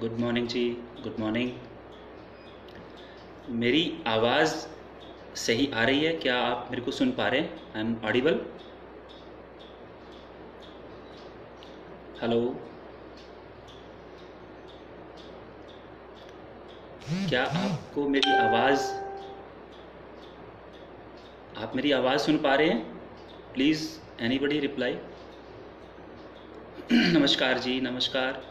Good morning जी। Good morning. मेरी आवाज़ सही आ रही है? क्या आप मेरे को सुन पा रहे हैं? I am audible? हेलो, क्या आपको आप मेरी आवाज़ सुन पा रहे हैं? Please anybody reply. नमस्कार जी, नमस्कार।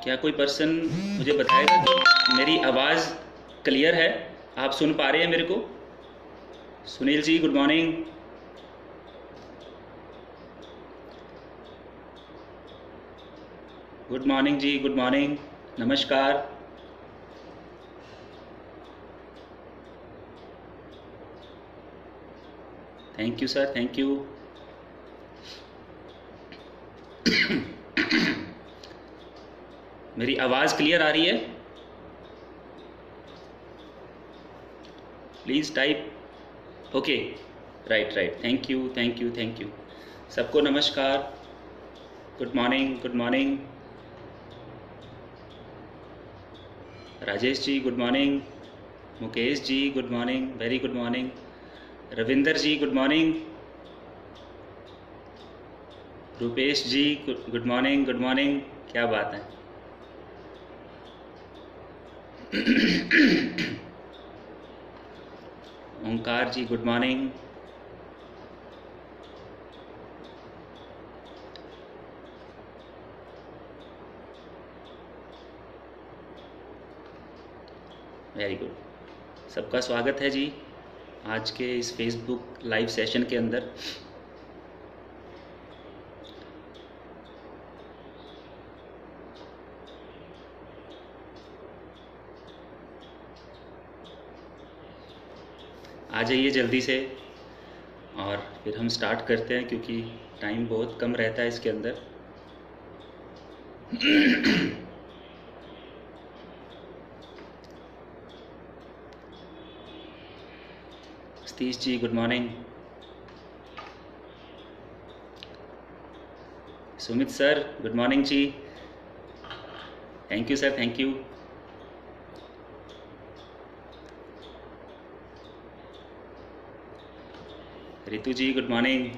क्या कोई पर्सन मुझे बताएगा कि मेरी आवाज़ क्लियर है? आप सुन पा रहे हैं मेरे को? Sunil ji, good morning. Good morning जी, गुड मॉर्निंग, नमस्कार। Thank you sir, thank you. मेरी आवाज़ क्लियर आ रही है? Please type. Okay, right right, thank you thank you thank you. सबको नमस्कार, good morning, good morning. Rajesh ji good morning. Mukesh ji good morning, very good morning. Ravinder ji good morning. Rupesh ji good morning, good morning. क्या बात है। Omkar ji good morning. Very good, सबका स्वागत है जी आज के इस फेसबुक लाइव सेशन के अंदर। आ जाइए जल्दी से और फिर हम स्टार्ट करते हैं, क्योंकि टाइम बहुत कम रहता है इसके अंदर। Satish ji good morning. Sumit sir good morning जी। Thank you sir, thank you. Ritu ji good morning.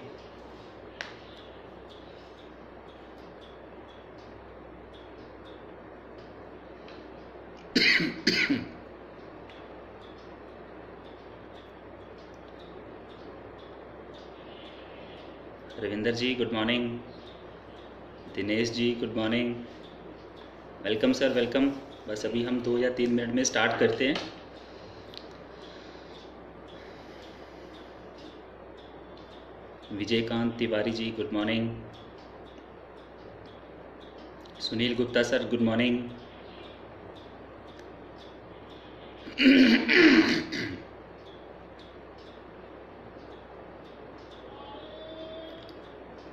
Ravinder ji good morning. Dinesh ji good morning. Welcome sir, welcome. बस अभी हम 2 या 3 मिनट में स्टार्ट करते हैं। Vijaykant Tiwari ji good morning. Sunil Gupta sir good morning.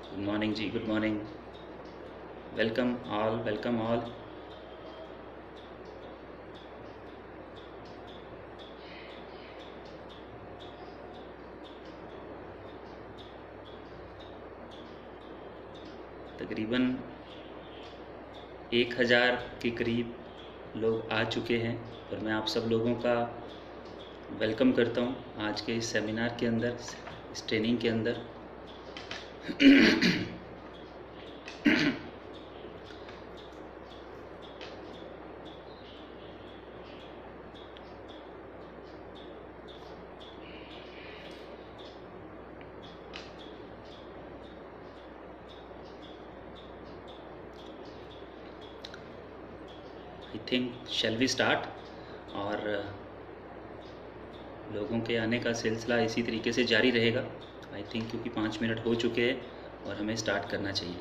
Good morning जी, good morning. Welcome all, welcome all. तकरीबन 1000 के करीब लोग आ चुके हैं और मैं आप सब लोगों का वेलकम करता हूं आज के इस सेमिनार के अंदर, इस ट्रेनिंग के अंदर। I think shall we start. और लोगों के आने का सिलसिला इसी तरीके से जारी रहेगा आई थिंक, क्योंकि 5 मिनट हो चुके हैं और हमें स्टार्ट करना चाहिए।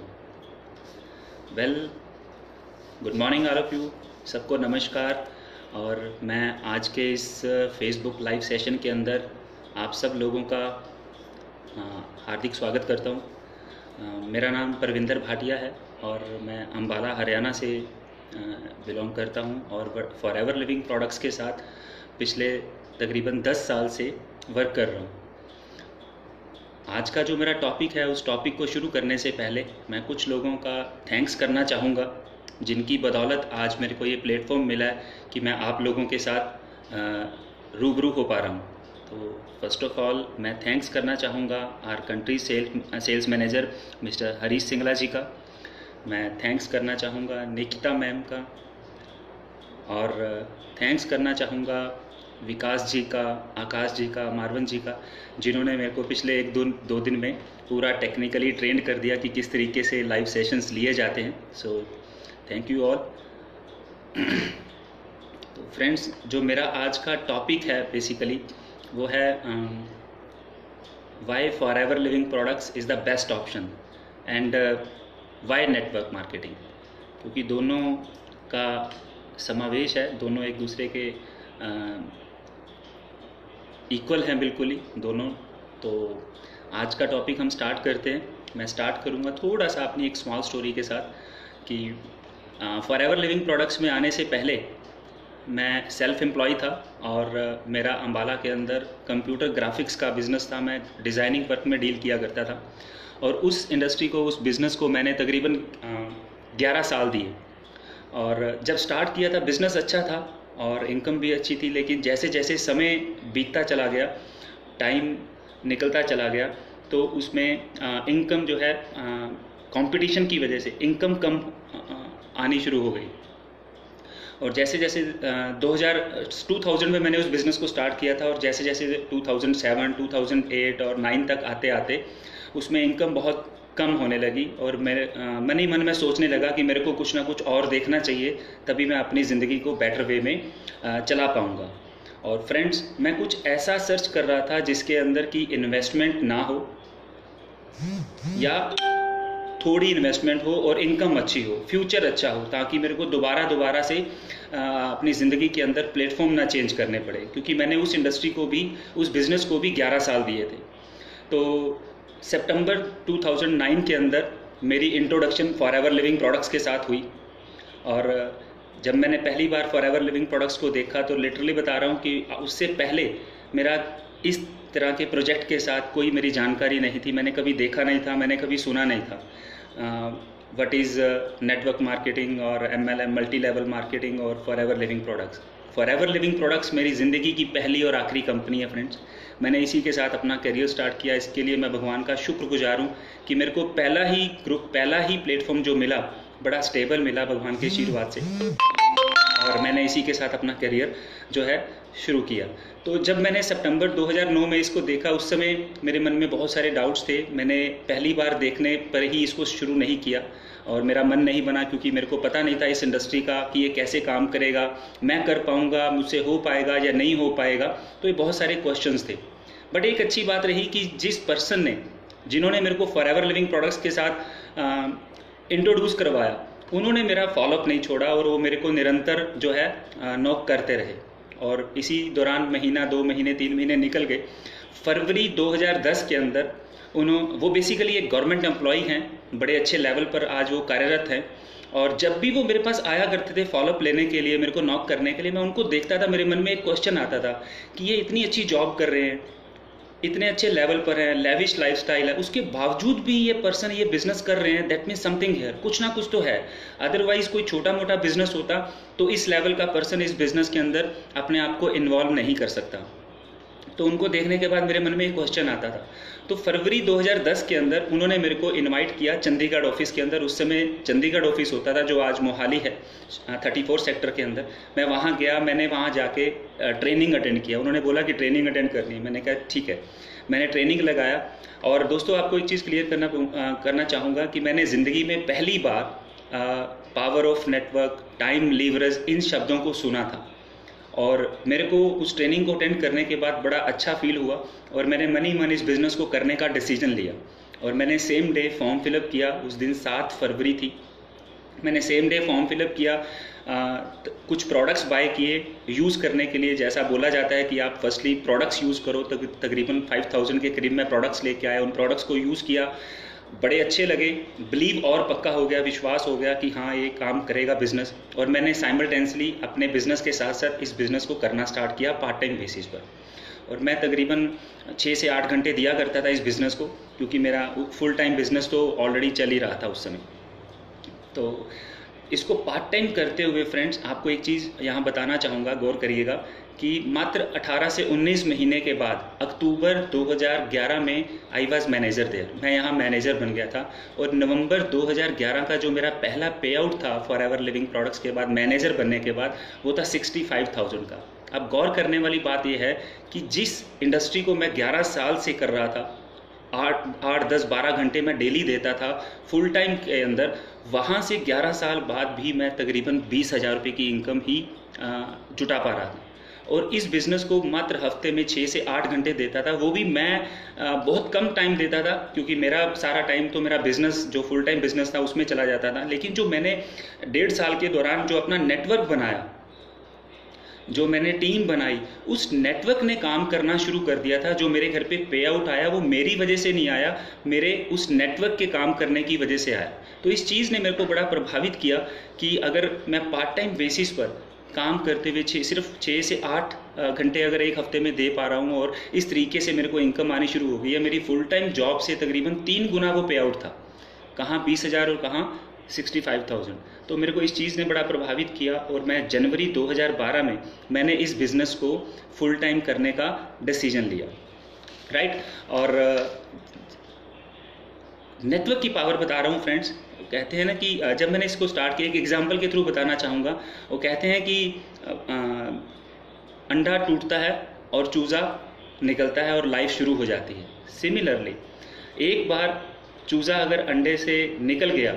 Well, good morning all of you, सबको नमस्कार। और मैं आज के इस फेसबुक लाइव सेशन के अंदर आप सब लोगों का हार्दिक स्वागत करता हूँ। मेरा नाम परविंदर भाटिया है और मैं अम्बाला हरियाणा से बिलोंग करता हूँ और फॉरएवर लिविंग प्रोडक्ट्स के साथ पिछले तकरीबन 10 साल से वर्क कर रहा हूँ। आज का जो मेरा टॉपिक है, उस टॉपिक को शुरू करने से पहले मैं कुछ लोगों का थैंक्स करना चाहूँगा, जिनकी बदौलत आज मेरे को ये प्लेटफॉर्म मिला है कि मैं आप लोगों के साथ रूबरू हो पा रहा हूँ। तो फर्स्ट ऑफ ऑल मैं थैंक्स करना चाहूँगा our country sales manager mister Harish Singla ji का। मैं थैंक्स करना चाहूँगा निकिता मैम का, और थैंक्स करना चाहूँगा विकास जी का, आकाश जी का, मारवन जी का, जिन्होंने मेरे को पिछले 1-2 दिन में पूरा टेक्निकली ट्रेन कर दिया कि किस तरीके से लाइव सेशंस लिए जाते हैं। So thank you all. तो फ्रेंड्स, जो मेरा आज का टॉपिक है बेसिकली वो है why Forever Living Products is the best option and why network marketing, क्योंकि दोनों का समावेश है, दोनों एक दूसरे के इक्वल हैं बिल्कुल ही दोनों। तो आज का टॉपिक हम स्टार्ट करते हैं। मैं स्टार्ट करूंगा थोड़ा सा अपनी एक स्मॉल स्टोरी के साथ कि फॉरएवर लिविंग प्रोडक्ट्स में आने से पहले मैं सेल्फ एम्प्लॉय था और मेरा अंबाला के अंदर कंप्यूटर ग्राफिक्स का बिज़नेस था। मैं डिज़ाइनिंग वर्क में डील किया करता था और उस इंडस्ट्री को, उस बिज़नेस को मैंने तकरीबन 11 साल दिए। और जब स्टार्ट किया था बिज़नेस अच्छा था और इनकम भी अच्छी थी, लेकिन जैसे जैसे समय बीतता चला गया, टाइम निकलता चला गया, तो उसमें इनकम जो है कंपटीशन की वजह से इनकम कम आनी शुरू हो गई। और जैसे जैसे 2000 में मैंने उस बिज़नेस को स्टार्ट किया था और जैसे जैसे 2007, 2008 और 9 तक आते आते उसमें इनकम बहुत कम होने लगी और मेरे मन ही मन में सोचने लगा कि मेरे को कुछ ना कुछ और देखना चाहिए, तभी मैं अपनी ज़िंदगी को बेटर वे में चला पाऊँगा। और फ्रेंड्स, मैं कुछ ऐसा सर्च कर रहा था जिसके अंदर की इन्वेस्टमेंट ना हो या थोड़ी इन्वेस्टमेंट हो और इनकम अच्छी हो, फ्यूचर अच्छा हो, ताकि मेरे को दोबारा से अपनी ज़िंदगी के अंदर प्लेटफॉर्म ना चेंज करने पड़े, क्योंकि मैंने उस इंडस्ट्री को भी, उस बिज़नेस को भी 11 साल दिए थे। तो सितंबर 2009 के अंदर मेरी इंट्रोडक्शन फॉरएवर लिविंग प्रोडक्ट्स के साथ हुई। और जब मैंने पहली बार फॉरएवर लिविंग प्रोडक्ट्स को देखा तो लिटरली बता रहा हूँ कि उससे पहले मेरा इस तरह के प्रोजेक्ट के साथ कोई मेरी जानकारी नहीं थी, मैंने कभी देखा नहीं था, मैंने कभी सुना नहीं था व्हाट इज़ नेटवर्क मार्केटिंग और MLM, मल्टी लेवल मार्केटिंग और forever Living products. Forever Living products मेरी ज़िंदगी की पहली और आखिरी कंपनी है फ्रेंड्स। मैंने इसी के साथ अपना करियर स्टार्ट किया। इसके लिए मैं भगवान का शुक्रगुजार हूँ कि मेरे को पहला ही प्लेटफॉर्म जो मिला, बड़ा स्टेबल मिला भगवान के आशीर्वाद से, और मैंने इसी के साथ अपना करियर जो है शुरू किया। तो जब मैंने सितंबर 2009 में इसको देखा, उस समय मेरे मन में बहुत सारे डाउट्स थे। मैंने पहली बार देखने पर ही इसको शुरू नहीं किया और मेरा मन नहीं बना, क्योंकि मेरे को पता नहीं था इस इंडस्ट्री का कि ये कैसे काम करेगा, मैं कर पाऊँगा, मुझसे हो पाएगा या नहीं हो पाएगा। तो ये बहुत सारे क्वेश्चंस थे। बट एक अच्छी बात रही कि जिस पर्सन ने, जिन्होंने मेरे को फॉरएवर लिविंग प्रोडक्ट्स के साथ इंट्रोड्यूस करवाया, उन्होंने मेरा फॉलोअप नहीं छोड़ा और वो मेरे को निरंतर जो है नॉक करते रहे। और इसी दौरान महीना, 2 महीने, 3 महीने निकल गए। फरवरी 2010 के अंदर वो बेसिकली एक गवर्नमेंट एम्प्लॉय हैं, बड़े अच्छे लेवल पर आज वो कार्यरत हैं। और जब भी वो मेरे पास आया करते थे फॉलोअप लेने के लिए, मेरे को नॉक करने के लिए, मैं उनको देखता था, मेरे मन में एक क्वेश्चन आता था कि ये इतनी अच्छी जॉब कर रहे हैं, इतने अच्छे लेवल पर हैं, लेविश लाइफस्टाइल है, उसके बावजूद भी ये पर्सन ये बिजनेस कर रहे हैं। दैट मीन्स समथिंग हियर, कुछ ना कुछ तो है। अदरवाइज कोई छोटा मोटा बिजनेस होता तो इस लेवल का पर्सन इस बिजनेस के अंदर अपने आप को इन्वॉल्व नहीं कर सकता। तो उनको देखने के बाद मेरे मन में एक क्वेश्चन आता था। तो फरवरी 2010 के अंदर उन्होंने मेरे को इनवाइट किया चंडीगढ़ ऑफिस के अंदर। उस समय चंडीगढ़ ऑफिस होता था जो आज मोहाली है, 34 सेक्टर के अंदर। मैं वहाँ गया, मैंने वहाँ जाके ट्रेनिंग अटेंड किया। उन्होंने बोला कि ट्रेनिंग अटेंड करनी है। मैंने कहा ठीक है, मैंने ट्रेनिंग लगाया। और दोस्तों, आपको एक चीज़ क्लियर करना चाहूँगा कि मैंने ज़िंदगी में पहली बार power of network, time leverage, इन शब्दों को सुना था। और मेरे को उस ट्रेनिंग को अटेंड करने के बाद बड़ा अच्छा फील हुआ और मैंने मन ही मन इस बिज़नेस को करने का डिसीजन लिया। और मैंने सेम डे फॉर्म फिलअप किया। उस दिन 7 फरवरी थी। मैंने सेम डे फॉर्म फिलअप किया, कुछ प्रोडक्ट्स बाय किए यूज़ करने के लिए। जैसा बोला जाता है कि आप फर्स्टली प्रोडक्ट्स यूज़ करो, तकरीबन 5000 के करीब मैं प्रोडक्ट्स लेके आया, उन प्रोडक्ट्स को यूज़ किया। बड़े अच्छे लगे, बिलीव और पक्का हो गया, विश्वास हो गया कि हाँ ये काम करेगा बिज़नेस। और मैंने साइमल्टेनियसली अपने बिज़नेस के साथ साथ इस बिज़नेस को करना स्टार्ट किया पार्ट टाइम बेसिस पर। और मैं तकरीबन 6 से 8 घंटे दिया करता था इस बिज़नेस को, क्योंकि मेरा फुल टाइम बिज़नेस तो ऑलरेडी चल ही रहा था उस समय। तो इसको पार्ट टाइम करते हुए फ्रेंड्स, आपको एक चीज़ यहाँ बताना चाहूँगा, गौर करिएगा कि मात्र 18 से 19 महीने के बाद अक्टूबर 2011 में आई वॉज मैनेजर देयर, मैं यहाँ मैनेजर बन गया था। और नवंबर 2011 का जो मेरा पहला पे आउट था फॉरएवर लिविंग प्रोडक्ट्स के बाद, मैनेजर बनने के बाद, वो था 65,000 का। अब गौर करने वाली बात यह है कि जिस इंडस्ट्री को मैं 11 साल से कर रहा था, 8, 10, 12 घंटे मैं डेली देता था फुल टाइम के अंदर, वहाँ से 11 साल बाद भी मैं तकरीबन 20,000 रुपये की इनकम ही जुटा पा रहा था। और इस बिज़नेस को मात्र हफ्ते में 6 से 8 घंटे देता था, वो भी मैं बहुत कम टाइम देता था, क्योंकि मेरा सारा टाइम तो मेरा बिज़नेस जो फुल टाइम बिज़नेस था उसमें चला जाता था। लेकिन जो मैंने 1.5 साल के दौरान जो अपना नेटवर्क बनाया, जो मैंने टीम बनाई, उस नेटवर्क ने काम करना शुरू कर दिया था। जो मेरे घर पे पे आउट आया वो मेरी वजह से नहीं आया, मेरे उस नेटवर्क के काम करने की वजह से आया। तो इस चीज़ ने मेरे को बड़ा प्रभावित किया कि अगर मैं पार्ट टाइम बेसिस पर काम करते हुए सिर्फ 6 से 8 घंटे अगर एक हफ्ते में दे पा रहा हूँ, और इस तरीके से मेरे को इनकम आनी शुरू हो गई है। मेरी फुल टाइम जॉब से तकरीबन 3 गुना वो पे आउट था, कहाँ 20,000 और कहाँ 65,000। तो मेरे को इस चीज़ ने बड़ा प्रभावित किया, और मैं जनवरी 2012 में मैंने इस बिज़नेस को फुल टाइम करने का डिसीजन लिया, राइट। और नेटवर्क की पावर बता रहा हूँ फ्रेंड्स। कहते हैं ना कि जब मैंने इसको स्टार्ट किया, एक एग्जांपल के थ्रू बताना चाहूँगा। वो कहते हैं कि अंडा टूटता है और चूज़ा निकलता है और लाइफ शुरू हो जाती है। सिमिलरली एक बार चूज़ा अगर अंडे से निकल गया,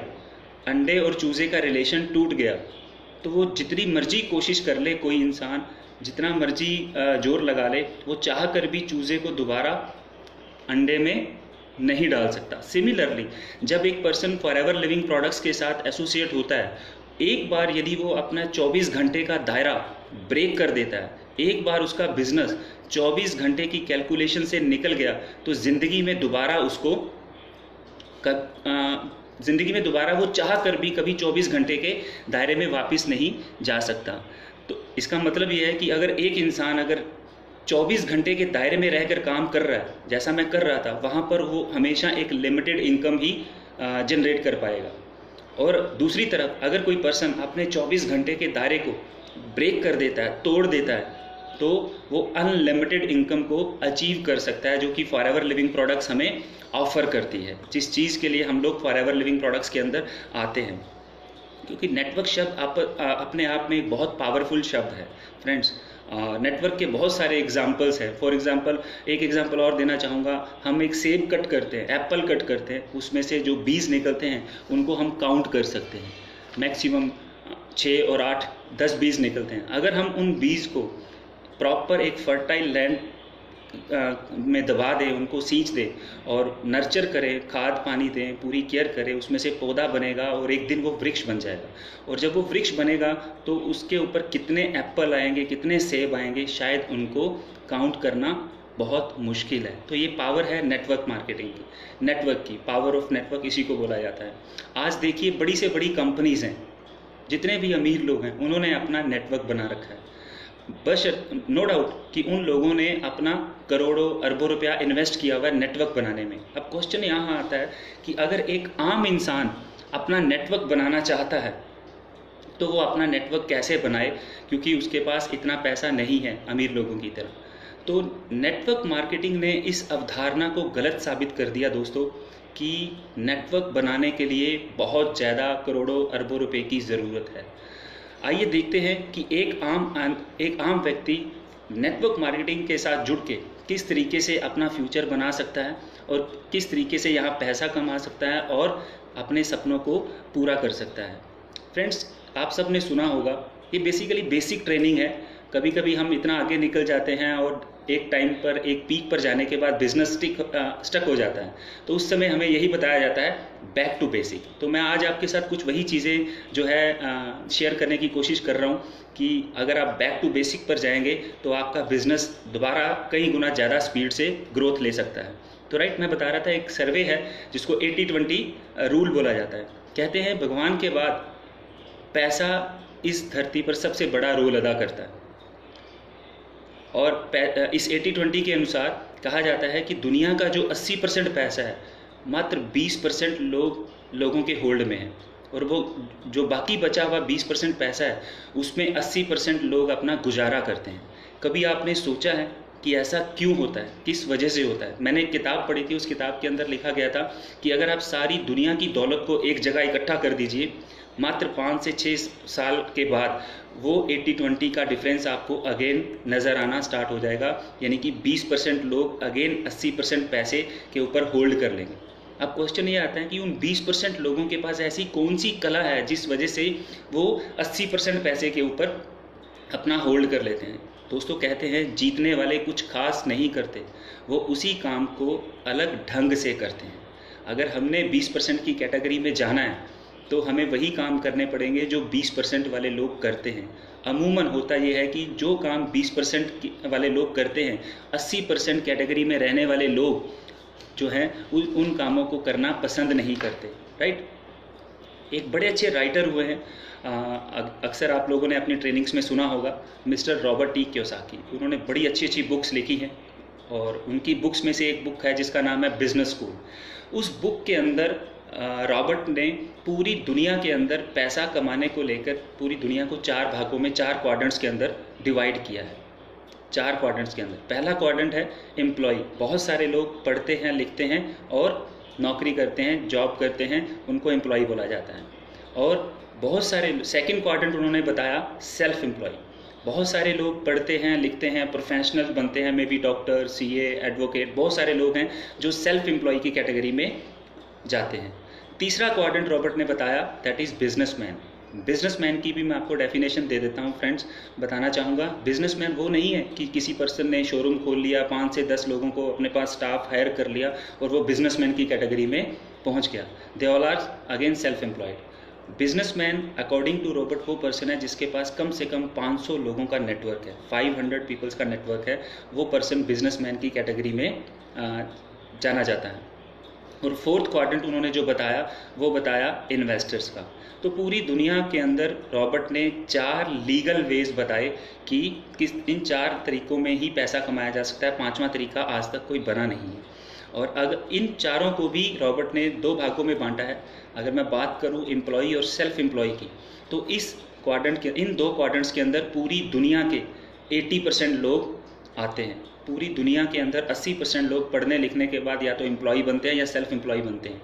अंडे और चूज़े का रिलेशन टूट गया, तो वो जितनी मर्जी कोशिश कर ले, कोई इंसान जितना मर्जी जोर लगा ले, वो चाह कर भी चूज़े को दोबारा अंडे में नहीं डाल सकता। सिमिलरली जब एक पर्सन फॉरएवर लिविंग प्रोडक्ट्स के साथ एसोसिएट होता है, एक बार यदि वो अपना 24 घंटे का दायरा ब्रेक कर देता है, एक बार उसका बिजनेस 24 घंटे की कैलकुलेशन से निकल गया, तो ज़िंदगी में दोबारा उसको ज़िंदगी में दोबारा वो चाह कर भी कभी 24 घंटे के दायरे में वापस नहीं जा सकता। तो इसका मतलब ये है कि अगर एक इंसान अगर 24 घंटे के दायरे में रहकर काम कर रहा है, जैसा मैं कर रहा था, वहाँ पर वो हमेशा एक लिमिटेड इनकम ही जनरेट कर पाएगा। और दूसरी तरफ अगर कोई पर्सन अपने 24 घंटे के दायरे को ब्रेक कर देता है, तोड़ देता है, तो वो अनलिमिटेड इनकम को अचीव कर सकता है, जो कि फॉरएवर लिविंग प्रोडक्ट्स हमें ऑफर करती है, जिस चीज़ के लिए हम लोग फॉरएवर लिविंग प्रोडक्ट्स के अंदर आते हैं। क्योंकि नेटवर्क शब्द अपने आप में एक बहुत पावरफुल शब्द है फ्रेंड्स। नेटवर्क के बहुत सारे एग्जाम्पल्स हैं। फॉर एग्जांपल एक एग्जांपल और देना चाहूँगा। हम एक सेब कट करते हैं, एप्पल कट करते हैं, उसमें से जो बीज निकलते हैं उनको हम काउंट कर सकते हैं। मैक्सिमम 6 और 8, 10 बीज निकलते हैं। अगर हम उन बीज को प्रॉपर एक फर्टाइल लैंड में दबा दें, उनको सींच दें और नर्चर करें, खाद पानी दें, पूरी केयर करें, उसमें से पौधा बनेगा और एक दिन वो वृक्ष बन जाएगा। और जब वो वृक्ष बनेगा तो उसके ऊपर कितने एप्पल आएंगे, कितने सेब आएंगे, शायद उनको काउंट करना बहुत मुश्किल है। तो ये पावर है नेटवर्क मार्केटिंग की, नेटवर्क की पावर ऑफ नेटवर्क इसी को बोला जाता है। आज देखिए बड़ी से बड़ी कंपनीज़ हैं, जितने भी अमीर लोग हैं उन्होंने अपना नेटवर्क बना रखा है। बस नो डाउट कि उन लोगों ने अपना करोड़ों अरबों रुपया इन्वेस्ट किया हुआ है नेटवर्क बनाने में। अब क्वेश्चन यहाँ आता है कि अगर एक आम इंसान अपना नेटवर्क बनाना चाहता है तो वो अपना नेटवर्क कैसे बनाए, क्योंकि उसके पास इतना पैसा नहीं है अमीर लोगों की तरह। तो नेटवर्क मार्केटिंग ने इस अवधारणा को गलत साबित कर दिया दोस्तों कि नेटवर्क बनाने के लिए बहुत ज़्यादा करोड़ों अरबों रुपए की ज़रूरत है। आइए देखते हैं कि एक आम व्यक्ति नेटवर्क मार्केटिंग के साथ जुड़ के किस तरीके से अपना फ्यूचर बना सकता है और किस तरीके से यहाँ पैसा कमा सकता है और अपने सपनों को पूरा कर सकता है। फ्रेंड्स, आप सब ने सुना होगा, ये बेसिकली बेसिक ट्रेनिंग है। कभी कभी हम इतना आगे निकल जाते हैं और एक टाइम पर, एक पीक पर जाने के बाद बिजनेस स्टक हो जाता है, तो उस समय हमें यही बताया जाता है बैक टू बेसिक। तो मैं आज आपके साथ कुछ वही चीज़ें जो है शेयर करने की कोशिश कर रहा हूँ कि अगर आप बैक टू बेसिक पर जाएंगे तो आपका बिजनेस दोबारा कई गुना ज़्यादा स्पीड से ग्रोथ ले सकता है। तो राइट, मैं बता रहा था एक सर्वे है जिसको 80-20 रूल बोला जाता है। कहते हैं भगवान के बाद पैसा इस धरती पर सबसे बड़ा रोल अदा करता है, और इस 80-20 के अनुसार कहा जाता है कि दुनिया का जो 80% पैसा है मात्र 20% लोगों के होल्ड में है, और वो जो बाकी बचा हुआ 20% पैसा है उसमें 80% लोग अपना गुजारा करते हैं। कभी आपने सोचा है कि ऐसा क्यों होता है, किस वजह से होता है? मैंने एक किताब पढ़ी थी, उस किताब के अंदर लिखा गया था कि अगर आप सारी दुनिया की दौलत को एक जगह इकट्ठा कर दीजिए, मात्र 5 से 6 साल के बाद वो 80-20 का डिफरेंस आपको अगेन नज़र आना स्टार्ट हो जाएगा, यानी कि 20% लोग अगेन 80% पैसे के ऊपर होल्ड कर लेंगे। अब क्वेश्चन ये आता है कि उन 20% लोगों के पास ऐसी कौन सी कला है जिस वजह से वो 80% पैसे के ऊपर अपना होल्ड कर लेते हैं। दोस्तों, कहते हैं जीतने वाले कुछ खास नहीं करते, वो उसी काम को अलग ढंग से करते हैं। अगर हमने 20% की कैटेगरी में जाना है तो हमें वही काम करने पड़ेंगे जो 20% वाले लोग करते हैं। अमूमन होता यह है कि जो काम 20% वाले लोग करते हैं, 80% कैटेगरी में रहने वाले लोग जो हैं उन कामों को करना पसंद नहीं करते, राइट। एक बड़े अच्छे राइटर हुए हैं, अक्सर आप लोगों ने अपनी ट्रेनिंग्स में सुना होगा, मिस्टर रॉबर्ट टी कियोसाकी। उन्होंने बड़ी अच्छी अच्छी बुक्स लिखी हैं, और उनकी बुक्स में से एक बुक है जिसका नाम है बिजनेस स्कूल। उस बुक के अंदर रॉबर्ट ने पूरी दुनिया के अंदर पैसा कमाने को लेकर पूरी दुनिया को 4 भागों में, 4 क्वाड्रेंट्स के अंदर डिवाइड किया है। 4 क्वाड्रेंट्स के अंदर पहला क्वाड्रेंट है एम्प्लॉय। बहुत सारे लोग पढ़ते हैं, लिखते हैं और नौकरी करते हैं, जॉब करते हैं, उनको एम्प्लॉय बोला जाता है। और बहुत सारे सेकंड क्वाड्रेंट उन्होंने बताया सेल्फ एम्प्लॉय। बहुत सारे लोग पढ़ते हैं, लिखते हैं, प्रोफेशनल बनते हैं, may be doctor, CA, advocate, बहुत सारे लोग हैं जो सेल्फ एम्प्लॉय की कैटेगरी में जाते हैं। तीसरा क्वाड्रेंट रॉबर्ट ने बताया, दैट इज़ बिजनेसमैन। बिजनेसमैन की भी मैं आपको डेफिनेशन दे देता हूँ फ्रेंड्स, बताना चाहूँगा। बिजनेसमैन वो नहीं है कि किसी पर्सन ने शोरूम खोल लिया, 5 से 10 लोगों को अपने पास स्टाफ हायर कर लिया और वो बिजनेसमैन की कैटेगरी में पहुँच गया। They all are again self employed. Businessman according to Robert वो पर्सन है जिसके पास कम से कम 500 लोगों का नेटवर्क है, 500 पीपल्स का नेटवर्क है, वो पर्सन बिजनेसमैन की कैटेगरी में जाना जाता है। और फोर्थ क्वाड्रेंट उन्होंने जो बताया वो बताया इन्वेस्टर्स का। तो पूरी दुनिया के अंदर रॉबर्ट ने 4 लीगल वेज बताए कि इन 4 तरीकों में ही पैसा कमाया जा सकता है, 5वां तरीका आज तक कोई बना नहीं है। और अगर इन चारों को भी रॉबर्ट ने 2 भागों में बांटा है। अगर मैं बात करूं एम्प्लॉय और सेल्फ एम्प्लॉय की, तो इस क्वाड्रेंट के, इन 2 क्वाड्रेंट्स के अंदर पूरी दुनिया के 80% लोग आते हैं। पूरी दुनिया के अंदर 80% लोग पढ़ने लिखने के बाद या तो एम्प्लॉय बनते हैं या सेल्फ एम्प्लॉय बनते हैं,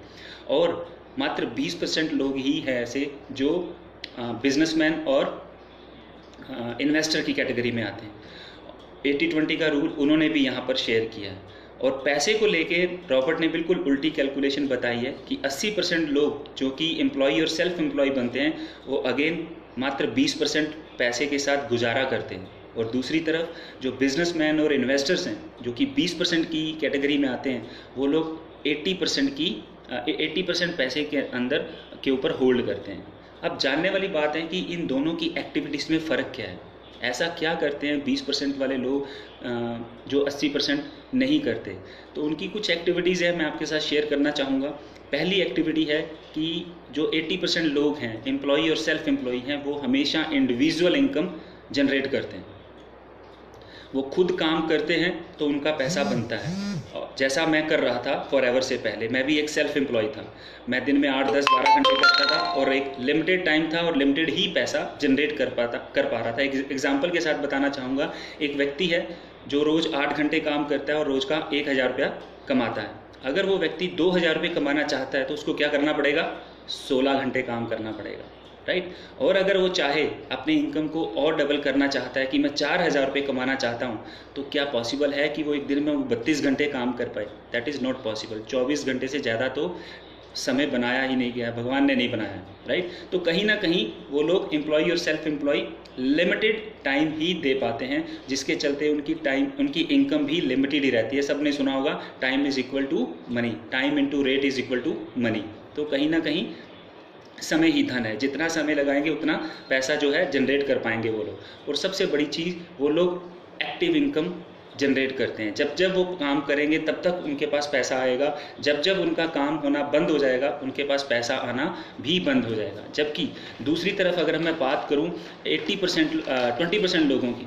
और मात्र 20% लोग ही हैं ऐसे जो बिजनेसमैन और इन्वेस्टर की कैटेगरी में आते हैं। 80-20 का रूल उन्होंने भी यहाँ पर शेयर किया है। और पैसे को लेके रॉबर्ट ने बिल्कुल उल्टी कैलकुलेशन बताई है कि 80% लोग जो कि एम्प्लॉय और सेल्फ एम्प्लॉय बनते हैं वो अगेन मात्र 20% पैसे के साथ गुजारा करते हैं। और दूसरी तरफ जो बिजनेसमैन और इन्वेस्टर्स हैं जो कि 20% की कैटेगरी में आते हैं, वो लोग 80% पैसे के अंदर के ऊपर होल्ड करते हैं। अब जानने वाली बात है कि इन दोनों की एक्टिविटीज़ में फ़र्क क्या है। ऐसा क्या करते हैं 20% वाले लोग जो 80% नहीं करते। तो उनकी कुछ एक्टिविटीज़ है, मैं आपके साथ शेयर करना चाहूँगा। पहली एक्टिविटी है कि जो 80% लोग हैं एम्प्लॉई और सेल्फ एम्प्लॉई हैं, वो हमेशा इंडिविजुअल इनकम जनरेट करते हैं। वो खुद काम करते हैं तो उनका पैसा बनता है। और जैसा मैं कर रहा था फॉरएवर से पहले, मैं भी एक सेल्फ एम्प्लॉय था। मैं दिन में 8, 10, 12 घंटे करता था और एक लिमिटेड टाइम था और लिमिटेड ही पैसा जनरेट कर पा रहा था। एक एग्जाम्पल के साथ बताना चाहूँगा। एक व्यक्ति है जो रोज़ 8 घंटे काम करता है और रोज़ का 1000 रुपया कमाता है। अगर वो व्यक्ति 2000 रुपये कमाना चाहता है तो उसको क्या करना पड़ेगा? 16 घंटे काम करना पड़ेगा, राइट। और अगर वो चाहे अपने इनकम को और डबल करना चाहता है कि मैं 4000 रुपये कमाना चाहता हूँ, तो क्या पॉसिबल है कि वो एक दिन में 32 घंटे काम कर पाए? That is not possible. 24 घंटे से ज़्यादा तो समय बनाया ही नहीं गया, भगवान ने नहीं बनाया, राइट। तो कहीं ना कहीं वो लोग एम्प्लॉय और सेल्फ एम्प्लॉय लिमिटेड टाइम ही दे पाते हैं, जिसके चलते उनकी इनकम भी लिमिटेड ही रहती है। सबने सुना होगा time is equal to money, time into rate is equal to money. तो कहीं ना कहीं समय ही धन है, जितना समय लगाएंगे उतना पैसा जो है जनरेट कर पाएंगे वो लोग। और सबसे बड़ी चीज़, वो लोग एक्टिव इनकम जनरेट करते हैं। जब जब वो काम करेंगे तब तक उनके पास पैसा आएगा, जब जब उनका काम होना बंद हो जाएगा उनके पास पैसा आना भी बंद हो जाएगा। जबकि दूसरी तरफ अगर मैं बात करूं 20% लोगों की,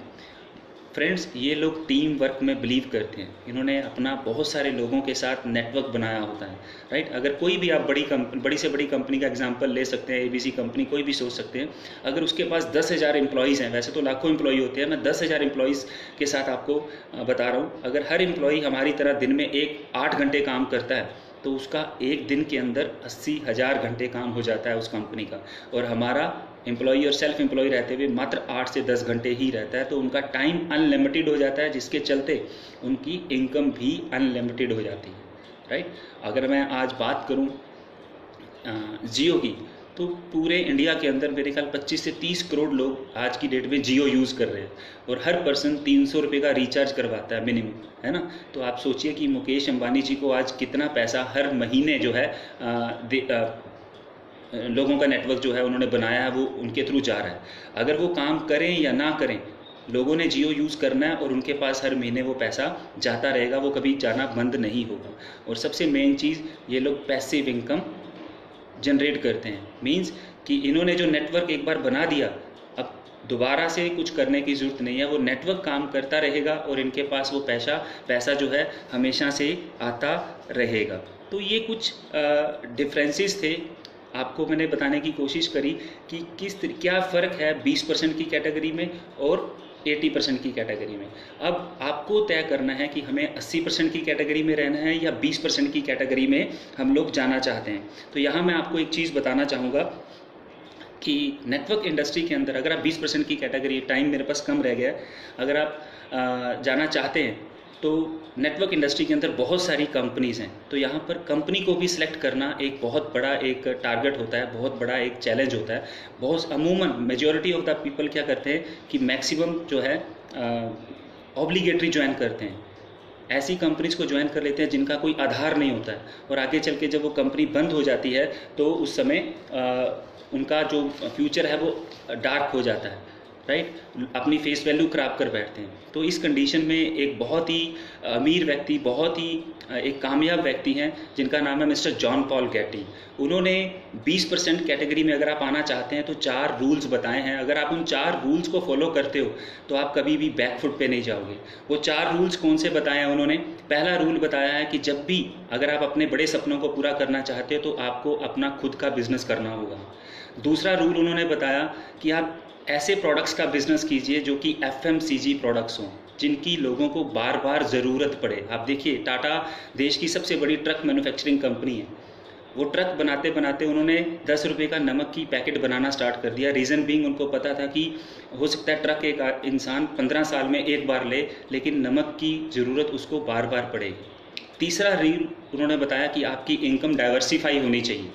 फ्रेंड्स, ये लोग टीम वर्क में बिलीव करते हैं। इन्होंने अपना बहुत सारे लोगों के साथ नेटवर्क बनाया होता है, राइट। अगर कोई भी आप बड़ी से बड़ी कंपनी का एग्जांपल ले सकते हैं, ABC कंपनी कोई भी सोच सकते हैं। अगर उसके पास 10,000 एम्प्लॉयज़ हैं, वैसे तो लाखों एम्प्लॉय होते हैं, मैं 10,000 एम्प्लॉयज़ के साथ आपको बता रहा हूँ। अगर हर एम्प्लॉय हमारी तरह दिन में 8 घंटे काम करता है तो उसका एक दिन के अंदर 80,000 घंटे काम हो जाता है उस कंपनी का, और हमारा एम्प्लॉय और सेल्फ एम्प्लॉय रहते हुए मात्र 8 से 10 घंटे ही रहता है। तो उनका टाइम अनलिमिटेड हो जाता है, जिसके चलते उनकी इनकम भी अनलिमिटेड हो जाती है, राइट। अगर मैं आज बात करूं जियो की, तो पूरे इंडिया के अंदर मेरे ख्याल 25 से 30 करोड़ लोग आज की डेट में जियो यूज़ कर रहे हैं, और हर पर्सन 300 रुपये का रिचार्ज करवाता है मिनिमम, है ना। तो आप सोचिए कि मुकेश अंबानी जी को आज कितना पैसा हर महीने जो है लोगों का नेटवर्क जो है उन्होंने बनाया है वो उनके थ्रू जा रहा है। अगर वो काम करें या ना करें, लोगों ने जियो यूज़ करना है और उनके पास हर महीने वो पैसा जाता रहेगा, वो कभी जाना बंद नहीं होगा। और सबसे मेन चीज़, ये लोग पैसिव इनकम जनरेट करते हैं। मींस कि इन्होंने जो नेटवर्क एक बार बना दिया, अब दोबारा से कुछ करने की ज़रूरत नहीं है, वो नेटवर्क काम करता रहेगा और इनके पास वो पैसा जो है हमेशा से आता रहेगा। तो ये कुछ डिफरेंसेस थे, आपको मैंने बताने की कोशिश करी कि क्या फ़र्क है 20% की कैटेगरी में और 80% की कैटेगरी में। अब आपको तय करना है कि हमें 80% की कैटेगरी में रहना है या 20% की कैटेगरी में हम लोग जाना चाहते हैं। तो यहाँ मैं आपको एक चीज़ बताना चाहूँगा कि नेटवर्क इंडस्ट्री के अंदर अगर आप 20% की कैटेगरी, टाइम मेरे पास कम रह गया है, अगर आप जाना चाहते हैं तो नेटवर्क इंडस्ट्री के अंदर बहुत सारी कंपनीज़ हैं। तो यहाँ पर कंपनी को भी सिलेक्ट करना एक बहुत बड़ा एक टारगेट होता है, बहुत बड़ा एक चैलेंज होता है। बहुत अमूमन मेजॉरिटी ऑफ द पीपल क्या करते हैं कि मैक्सिमम जो है ऑब्लिगेटरी ज्वाइन करते हैं, ऐसी कंपनीज़ को ज्वाइन कर लेते हैं जिनका कोई आधार नहीं होता है, और आगे चल के जब वो कंपनी बंद हो जाती है तो उस समय उनका जो फ्यूचर है वो डार्क हो जाता है, राइट। अपनी फेस वैल्यू खराब कर बैठते हैं। तो इस कंडीशन में एक बहुत ही अमीर व्यक्ति, बहुत ही एक कामयाब व्यक्ति हैं जिनका नाम है मिस्टर जॉन पॉल गेटी। उन्होंने 20% कैटेगरी में अगर आप आना चाहते हैं तो 4 रूल्स बताए हैं। अगर आप उन 4 रूल्स को फॉलो करते हो तो आप कभी भी बैकफुट पे नहीं जाओगे। वो 4 रूल्स कौन से बताए हैं उन्होंने? पहला रूल बताया है कि जब भी अगर आप अपने बड़े सपनों को पूरा करना चाहते हो तो आपको अपना खुद का बिजनेस करना होगा। दूसरा रूल उन्होंने बताया कि आप ऐसे प्रोडक्ट्स का बिजनेस कीजिए जो कि FMCG प्रोडक्ट्स हों, जिनकी लोगों को बार बार ज़रूरत पड़े। आप देखिए, टाटा देश की सबसे बड़ी ट्रक मैन्युफैक्चरिंग कंपनी है। वो ट्रक बनाते बनाते उन्होंने 10 रुपये का नमक की पैकेट बनाना स्टार्ट कर दिया। रीज़न बीइंग, उनको पता था कि हो सकता है ट्रक एक इंसान 15 साल में एक बार ले, लेकिन नमक की ज़रूरत उसको बार बार पड़ेगी। तीसरा रूल उन्होंने बताया कि आपकी इनकम डाइवर्सिफाई होनी चाहिए।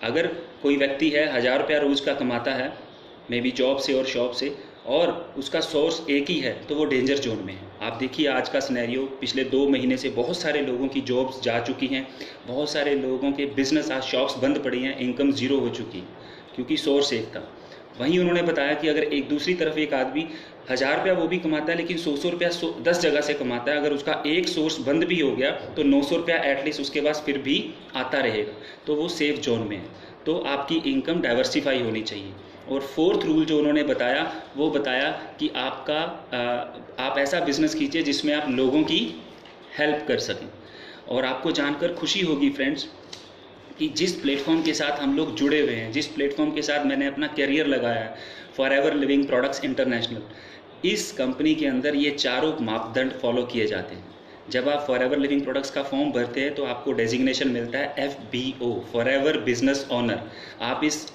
अगर कोई व्यक्ति है 1000 रुपया रोज़ का कमाता है, मे बी जॉब से और शॉप से, और उसका सोर्स एक ही है, तो वो डेंजर जोन में है। आप देखिए आज का सिनेरियो, पिछले 2 महीने से बहुत सारे लोगों की जॉब्स जा चुकी हैं, बहुत सारे लोगों के बिजनेस, आज शॉप्स बंद पड़ी हैं, इनकम ज़ीरो हो चुकी है क्योंकि सोर्स एक था। वहीं उन्होंने बताया कि अगर एक दूसरी तरफ एक आदमी 1000 रुपया वो भी कमाता है, लेकिन 100 रुपया 10 जगह से कमाता है, अगर उसका एक सोर्स बंद भी हो गया तो 900 रुपया एटलीस्ट उसके पास फिर भी आता रहेगा, तो वो सेफ जोन में है। तो आपकी इनकम डाइवर्सिफाई होनी चाहिए। और 4th रूल जो उन्होंने बताया, वो बताया कि आप ऐसा बिजनेस कीजिए जिसमें आप लोगों की हेल्प कर सकें। और आपको जानकर खुशी होगी फ्रेंड्स कि जिस प्लेटफॉर्म के साथ हम लोग जुड़े हुए हैं, जिस प्लेटफॉर्म के साथ मैंने अपना करियर लगाया है, फॉरएवर लिविंग प्रोडक्ट्स इंटरनेशनल, इस कंपनी के अंदर ये चारों मापदंड फॉलो किए जाते हैं। जब आप फॉरएवर लिविंग प्रोडक्ट्स का फॉर्म भरते हैं तो आपको डेजिग्नेशन मिलता है FBO, फॉरएवर बिजनेस ओनर। आप इस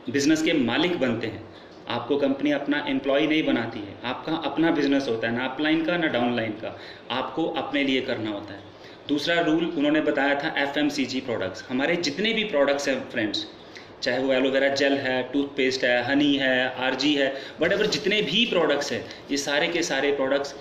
बिजनेस के मालिक बनते हैं। आपको कंपनी अपना एम्प्लॉय नहीं बनाती है, आपका अपना बिजनेस होता है, ना अपलाइन का ना डाउनलाइन का, आपको अपने लिए करना होता है। दूसरा रूल उन्होंने बताया था FMCG प्रोडक्ट्स। हमारे जितने भी प्रोडक्ट्स हैं फ्रेंड्स, चाहे वो एलोवेरा जेल है, टूथपेस्ट है, हनी है, RG है, वटेवर जितने भी प्रोडक्ट्स हैं, ये सारे के सारे प्रोडक्ट्स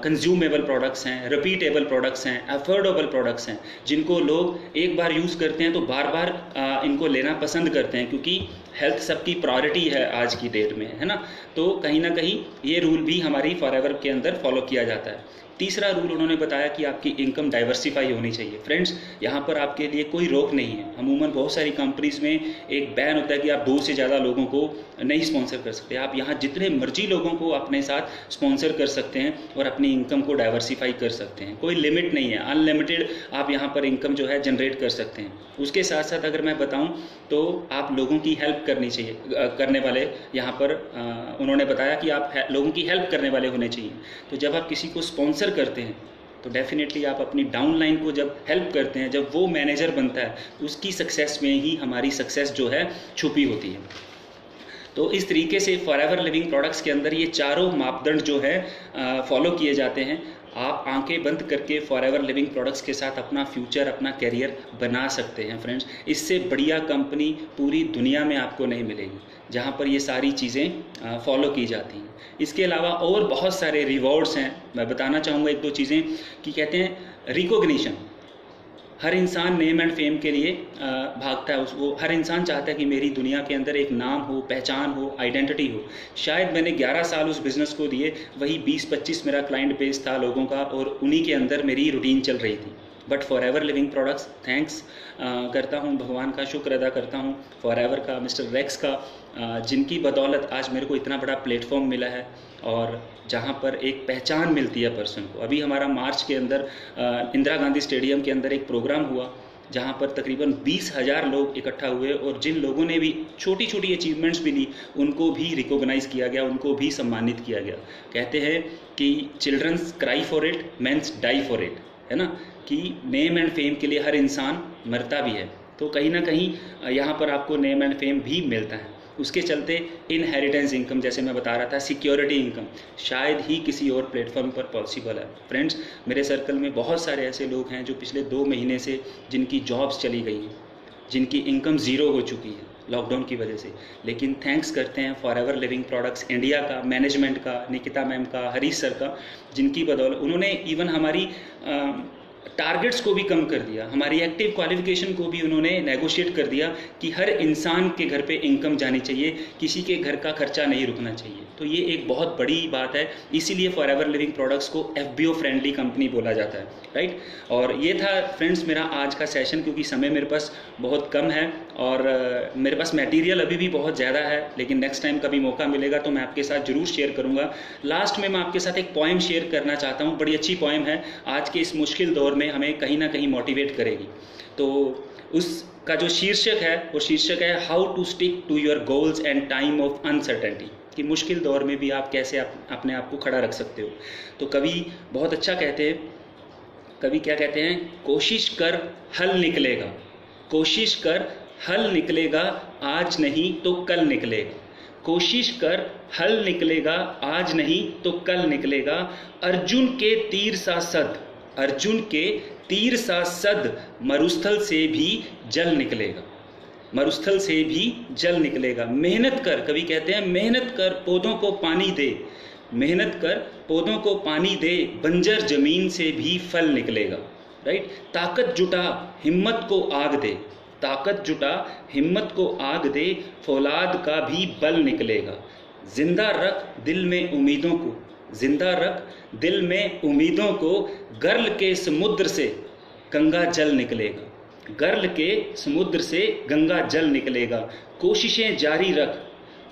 कंज्यूमेबल प्रोडक्ट्स हैं, रिपीटेबल प्रोडक्ट्स हैं, अफोर्डेबल प्रोडक्ट्स हैं, जिनको लोग एक बार यूज़ करते हैं तो बार बार इनको लेना पसंद करते हैं, क्योंकि हेल्थ सबकी प्रायोरिटी है आज की डेट में, है ना। तो कहीं ना कहीं ये रूल भी हमारी फॉरएवर के अंदर फॉलो किया जाता है। तीसरा रूल उन्होंने बताया कि आपकी इनकम डाइवर्सिफाई होनी चाहिए। फ्रेंड्स, यहाँ पर आपके लिए कोई रोक नहीं है। अमूमन बहुत सारी कंपनीज में एक बैन होता है कि आप 2 से ज़्यादा लोगों को नहीं स्पॉन्सर कर सकते। आप यहाँ जितने मर्जी लोगों को अपने साथ स्पॉन्सर कर सकते हैं और अपनी इनकम को डाइवर्सिफाई कर सकते हैं। कोई लिमिट नहीं है, अनलिमिटेड आप यहाँ पर इनकम जो है जनरेट कर सकते हैं। उसके साथ साथ अगर मैं बताऊँ तो आप लोगों की हेल्प करनी चाहिए, करने वाले यहाँ पर उन्होंने बताया कि आप लोगों की हेल्प करने वाले होने चाहिए। तो जब आप किसी को स्पॉन्सर करते हैं तो डेफिनेटली आप अपनी डाउनलाइन को जब हेल्प करते हैं, जब वो मैनेजर बनता है, उसकी सक्सेस में ही हमारी सक्सेस जो है छुपी होती है। तो इस तरीके से फॉरएवर लिविंग प्रोडक्ट्स के अंदर ये चारों मापदंड जो है फॉलो किए जाते हैं। आप आंखें बंद करके फॉरएवर लिविंग प्रोडक्ट्स के साथ अपना फ्यूचर, अपना कैरियर बना सकते हैं। फ्रेंड्स, इससे बढ़िया कंपनी पूरी दुनिया में आपको नहीं मिलेगी जहां पर ये सारी चीज़ें फॉलो की जाती हैं। इसके अलावा और बहुत सारे रिवॉर्ड्स हैं। मैं बताना चाहूँगा 1-2 चीज़ें कि कहते हैं रिकॉग्निशन। हर इंसान नेम एंड फेम के लिए भागता है। उसको हर इंसान चाहता है कि मेरी दुनिया के अंदर एक नाम हो, पहचान हो, आइडेंटिटी हो। शायद मैंने 11 साल उस बिज़नेस को दिए, वही 20-25 मेरा क्लाइंट बेस था लोगों का, और उन्हीं के अंदर मेरी रूटीन चल रही थी। But forever Living products, thanks करता हूँ, भगवान का शुक्र अदा करता हूँ, फॉरएवर का, मिस्टर रेक्स का, जिनकी बदौलत आज मेरे को इतना बड़ा प्लेटफॉर्म मिला है और जहाँ पर एक पहचान मिलती है पर्सन को। अभी हमारा मार्च के अंदर इंदिरा गांधी स्टेडियम के अंदर एक प्रोग्राम हुआ जहाँ पर तकरीबन 20,000 लोग इकट्ठा हुए, और जिन लोगों ने भी छोटी छोटी अचीवमेंट्स भी ली उनको भी रिकॉग्नाइज किया गया, उनको भी सम्मानित किया गया। कहते हैं कि childrens cry for it, mens die for it, है ना, कि नेम एंड फेम के लिए हर इंसान मरता भी है। तो कहीं ना कहीं यहाँ पर आपको नेम एंड फेम भी मिलता है। उसके चलते इनहेरिटेंस इनकम, जैसे मैं बता रहा था, सिक्योरिटी इनकम शायद ही किसी और प्लेटफॉर्म पर पॉसिबल है। फ्रेंड्स, मेरे सर्कल में बहुत सारे ऐसे लोग हैं जो पिछले 2 महीने से जिनकी जॉब्स चली गई हैं, जिनकी इनकम ज़ीरो हो चुकी है लॉकडाउन की वजह से, लेकिन थैंक्स करते हैं फॉरएवर लिविंग प्रोडक्ट्स इंडिया का, मैनेजमेंट का, निकिता मैम का, हरीश सर का, जिनकी बदौलत उन्होंने इवन हमारी टारगेट्स को भी कम कर दिया, हमारी एक्टिव क्वालिफिकेशन को भी उन्होंने नेगोशिएट कर दिया कि हर इंसान के घर पे इनकम जानी चाहिए, किसी के घर का खर्चा नहीं रुकना चाहिए। तो ये एक बहुत बड़ी बात है, इसीलिए फॉरएवर लिविंग प्रोडक्ट्स को FBO फ्रेंडली कंपनी बोला जाता है, राइट। और ये था फ्रेंड्स मेरा आज का सेशन, क्योंकि समय मेरे पास बहुत कम है और मेरे पास मटेरियल अभी भी बहुत ज़्यादा है, लेकिन नेक्स्ट टाइम कभी मौका मिलेगा तो मैं आपके साथ ज़रूर शेयर करूँगा। लास्ट में मैं आपके साथ एक पोएम शेयर करना चाहता हूँ, बड़ी अच्छी पोएम है, आज के इस मुश्किल दौर में हमें कहीं ना कहीं मोटिवेट करेगी। तो उसका जो शीर्षक है वो शीर्षक है how to stick to your goals and time of uncertainty, कि मुश्किल दौर में भी आप कैसे अपने आप को खड़ा रख सकते हो। तो कवि बहुत अच्छा कहते हैं, कवि क्या कहते हैं, कोशिश कर हल निकलेगा, कोशिश कर हल निकलेगा, आज नहीं तो कल निकलेगा, कोशिश कर हल निकलेगा, आज नहीं तो कल निकलेगा, अर्जुन के तीर सा सद, अर्जुन के तीर सा सद, मरुस्थल से भी जल निकलेगा, मरुस्थल से भी जल निकलेगा। मेहनत कर, कवि कहते हैं मेहनत कर पौधों को पानी दे, मेहनत कर पौधों को पानी दे, बंजर जमीन से भी फल निकलेगा, राइट। ताकत जुटा हिम्मत को आग दे, ताकत जुटा हिम्मत को आग दे, फौलाद का भी बल निकलेगा, जिंदा रख दिल में उम्मीदों को, जिंदा रख दिल में उम्मीदों को, गर्ल के समुद्र से गंगा जल निकलेगा, गर्ल के समुद्र से गंगा जल निकलेगा, कोशिशें जारी रख,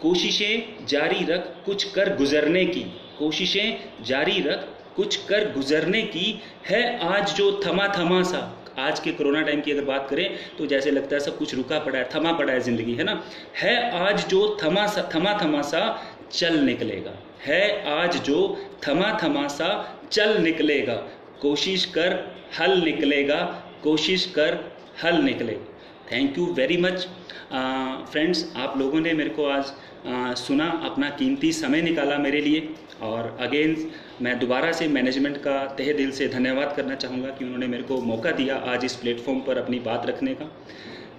कोशिशें जारी रख, कुछ कर गुजरने की, कोशिशें जारी रख, कुछ कर गुजरने की, है आज जो थमा थमा सा। आज के कोरोना टाइम की अगर बात करें तो जैसे लगता है सब कुछ रुका पड़ा है, थमा पड़ा है जिंदगी, है ना। है आज जो थमा थमा सा चल निकलेगा, है आज जो थमा थमा सा चल निकलेगा, कोशिश कर हल निकलेगा, कोशिश कर हल निकलेगा। Thank you very much friends, आप लोगों ने मेरे को आज सुना, अपना कीमती समय निकाला मेरे लिए, और अगेन मैं दोबारा से मैनेजमेंट का तहे दिल से धन्यवाद करना चाहूँगा कि उन्होंने मेरे को मौका दिया आज इस प्लेटफॉर्म पर अपनी बात रखने का।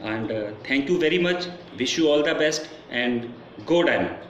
And thank you very much, wish you all the best and go diamond.